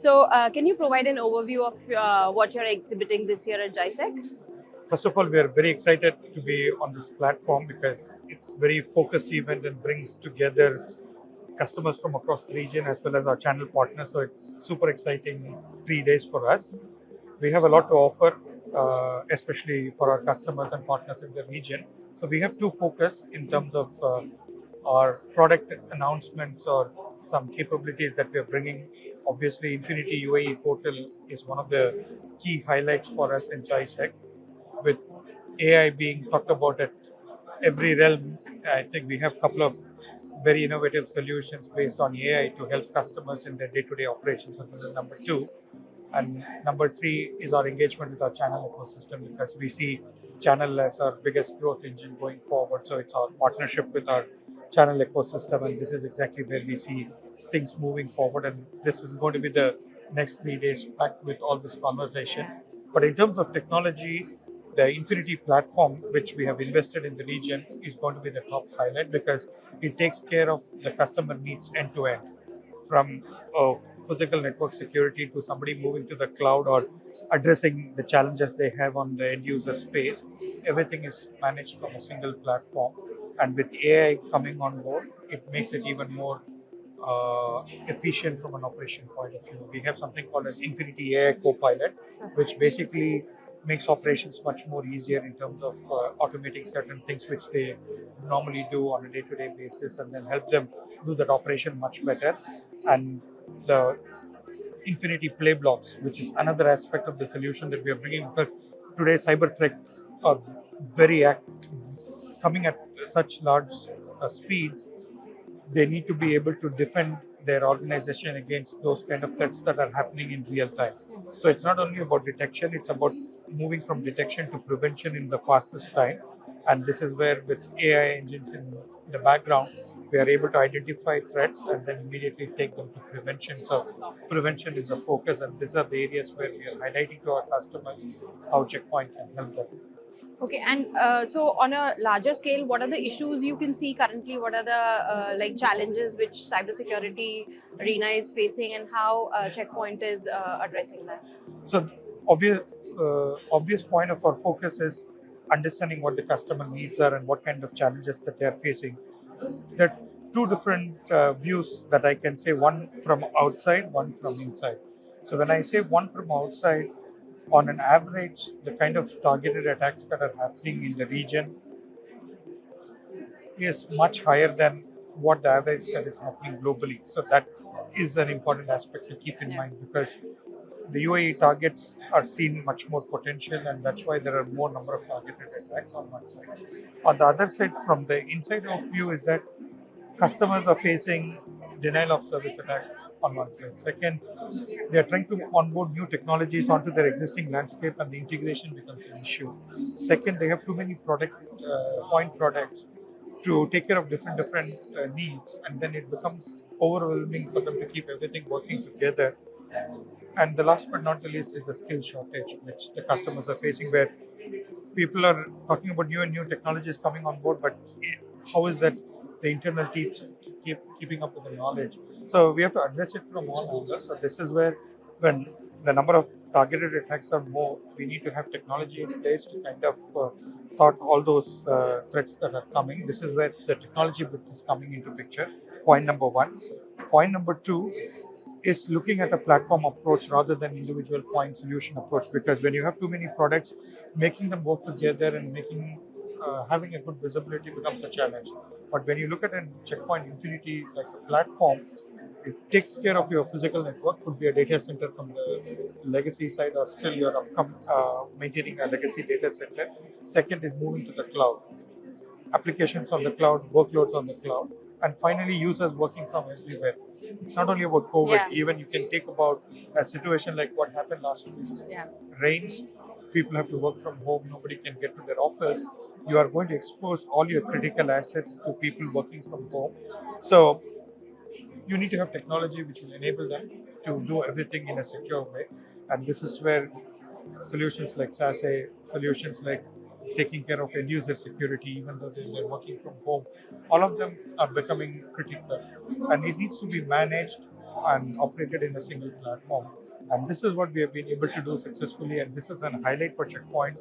So, can you provide an overview of what you're exhibiting this year at GISEC? First of all, we are very excited to be on this platform because it's very focused event and brings together customers from across the region as well as our channel partners. So it's super exciting 3 days for us. We have a lot to offer, especially for our customers and partners in the region. So we have two focus in terms of our product announcements or some capabilities that we are bringing. Obviously, Infinity UAE portal is one of the key highlights for us in GISEC. With AI being talked about at every realm, I think we have a couple of very innovative solutions based on AI to help customers in their day-to-day operations. So this is number two. And number three is our engagement with our channel ecosystem because we see channel as our biggest growth engine going forward. So it's our partnership with our channel ecosystem, and this is exactly where we see things moving forward. And this is going to be the next 3 days packed with all this conversation. But in terms of technology, the Infinity platform, which we have invested in the region, is going to be the top highlight because it takes care of the customer needs end to end, from physical network security to somebody moving to the cloud or addressing the challenges they have on the end user space. Everything is managed from a single platform. And with AI coming on board, it makes it even more efficient from an operation point of view. We have something called as Infinity AI Copilot, which basically makes operations much more easier in terms of automating certain things which they normally do on a day-to-day basis, and then help them do that operation much better. And the Infinity Play Blocks, which is another aspect of the solution that we are bringing, because today cyber threats are very coming at such large speed. They need to be able to defend their organization against those kind of threats that are happening in real time. So it's not only about detection, it's about moving from detection to prevention in the fastest time. And this is where, with AI engines in the background, we are able to identify threats and then immediately take them to prevention. So prevention is the focus, and these are the areas where we are highlighting to our customers how Checkpoint can help them. Okay, and so on a larger scale, what are the issues you can see currently? What are the like challenges which cybersecurity arena is facing, and how Checkpoint is addressing that? So obvious obvious point of our focus is understanding what the customer needs are and what kind of challenges that they are facing. There are two different views that I can say, one from outside, one from inside. So when I say one from outside, on an average, the kind of targeted attacks that are happening in the region is much higher than what the average that is happening globally. So that is an important aspect to keep in mind, because the UAE targets are seen much more potential, and that's why there are more number of targeted attacks on one side. On the other side, from the inside of view, is that customers are facing denial of service attack on one side. Second, they are trying to onboard new technologies onto their existing landscape, and the integration becomes an issue. Second, they have too many point products to take care of different needs, and then it becomes overwhelming for them to keep everything working together. And the last but not the least is the skill shortage, which the customers are facing, where people are talking about new and new technologies coming on board, but how is that the internal teams keeping up with the knowledge? So we have to address it from all angles. So this is where, when the number of targeted attacks are more, we need to have technology in place to kind of thought all those threats that are coming. This is where the technology bit is coming into picture. Point number one. Point number two is looking at a platform approach rather than individual point solution approach, because when you have too many products, making them work together and making having a good visibility becomes a challenge. But when you look at a Checkpoint Infinity like a platform, it takes care of your physical network, could be a data center from the legacy side, or still you're maintaining a legacy data center. Second is moving to the cloud, applications on the cloud, workloads on the cloud, and finally users working from everywhere. It's not only about COVID. Yeah. Even you can take about a situation like what happened last week. Yeah. Rains, people have to work from home, nobody can get to their office. You are going to expose all your critical assets to people working from home. So you need to have technology which will enable them to do everything in a secure way. And this is where solutions like SASE, solutions like taking care of end user security, even though they're working from home, all of them are becoming critical. And it needs to be managed and operated in a single platform. And this is what we have been able to do successfully, and this is a highlight for Checkpoint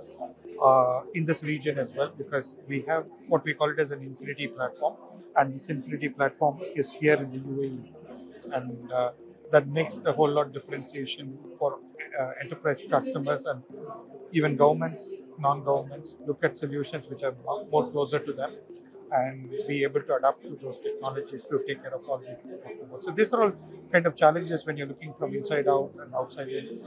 in this region as well, because we have what we call it as an Infinity platform, and this Infinity platform is here in the UAE, and that makes the whole lot differentiation for enterprise customers and even governments, non-governments look at solutions which are more closer to them and be able to adapt to those technologies to take care of all the. So these are all kind of challenges when you're looking from inside out and outside in.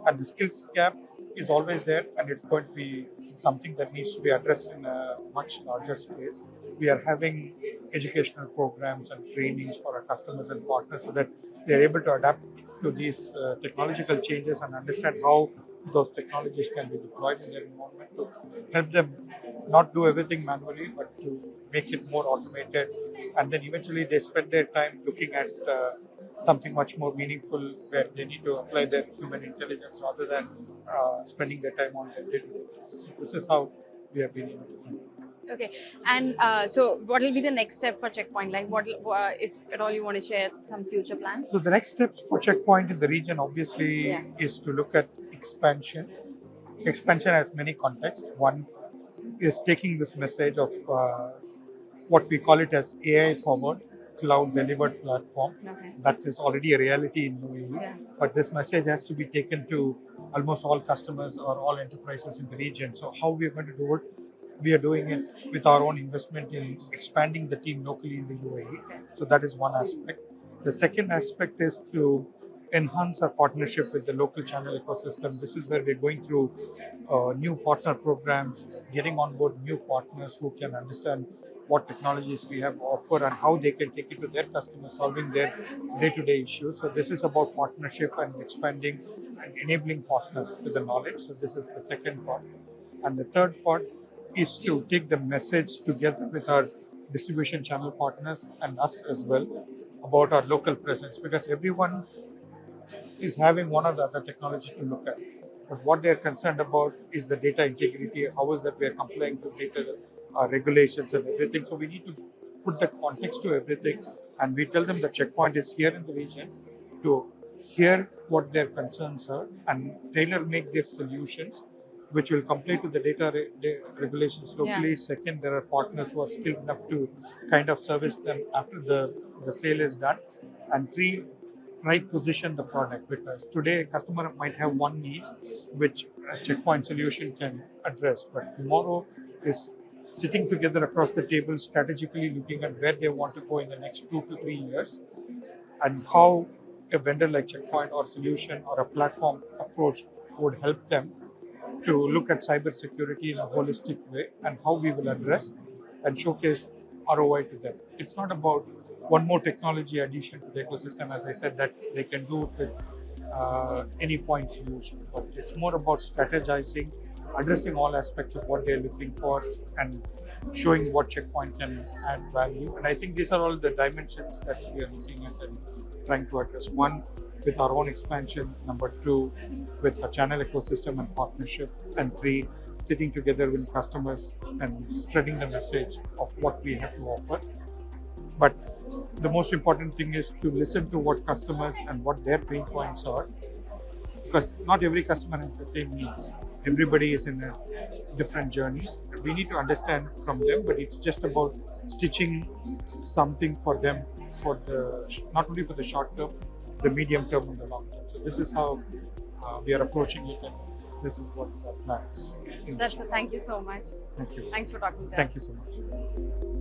And the skills gap is always there, and it's going to be something that needs to be addressed in a much larger scale. We are having educational programs and trainings for our customers and partners so that they are able to adapt to these technological changes and understand how those technologies can be deployed in their environment to help them not do everything manually, but to make it more automated. And then eventually they spend their time looking at something much more meaningful where they need to apply their human intelligence rather than spending their time on their day-to-day tasks. So this is how we have been able to do. Okay, and so what will be the next step for Checkpoint? Like, what if at all you want to share some future plans? So the next steps for Checkpoint in the region obviously is to look at expansion. Expansion has many contexts. One is taking this message of what we call it as AI-powered cloud delivered platform. Okay. That is already a reality in UAE. Yeah. But this message has to be taken to almost all customers or all enterprises in the region. So how we are going to do it? We are doing it with our own investment in expanding the team locally in the UAE. So that is one aspect. The second aspect is to enhance our partnership with the local channel ecosystem. This is where we're going through new partner programs, getting on board new partners who can understand what technologies we have to offer and how they can take it to their customers, solving their day-to-day issues. So this is about partnership and expanding and enabling partners with the knowledge. So this is the second part. And the third part is to take the message together with our distribution channel partners and us as well about our local presence, because everyone is having one or the other technology to look at. But what they are concerned about is the data integrity, how is that we are complying to data regulations and everything. So we need to put that context to everything, and we tell them the Checkpoint is here in the region to hear what their concerns are and tailor make their solutions which will comply to the data regulations locally. Yeah. Second, there are partners who are skilled enough to kind of service them after the sale is done. And three, right position the product, because today a customer might have one need which a Checkpoint solution can address, but tomorrow is sitting together across the table strategically looking at where they want to go in the next 2 to 3 years and how a vendor like Checkpoint or solution or a platform approach would help them to look at cybersecurity in a holistic way and how we will address and showcase ROI to them. It's not about one more technology addition to the ecosystem, as I said, that they can do with any point solution, but it's more about strategizing, addressing all aspects of what they're looking for and showing what Checkpoint can add value. And I think these are all the dimensions that we are looking at and trying to address. One, with our own expansion. Number two, with a channel ecosystem and partnership. And three, sitting together with customers and spreading the message of what we have to offer. But the most important thing is to listen to what customers and what their pain points are, because not every customer has the same needs. Everybody is in a different journey. We need to understand from them, but it's just about stitching something for them for the not only for the short term, the medium term and the long term. So this is how we are approaching it, and this is what is our plans. Thank you so much. Thank you. Thanks for talking to us. Thank you so much.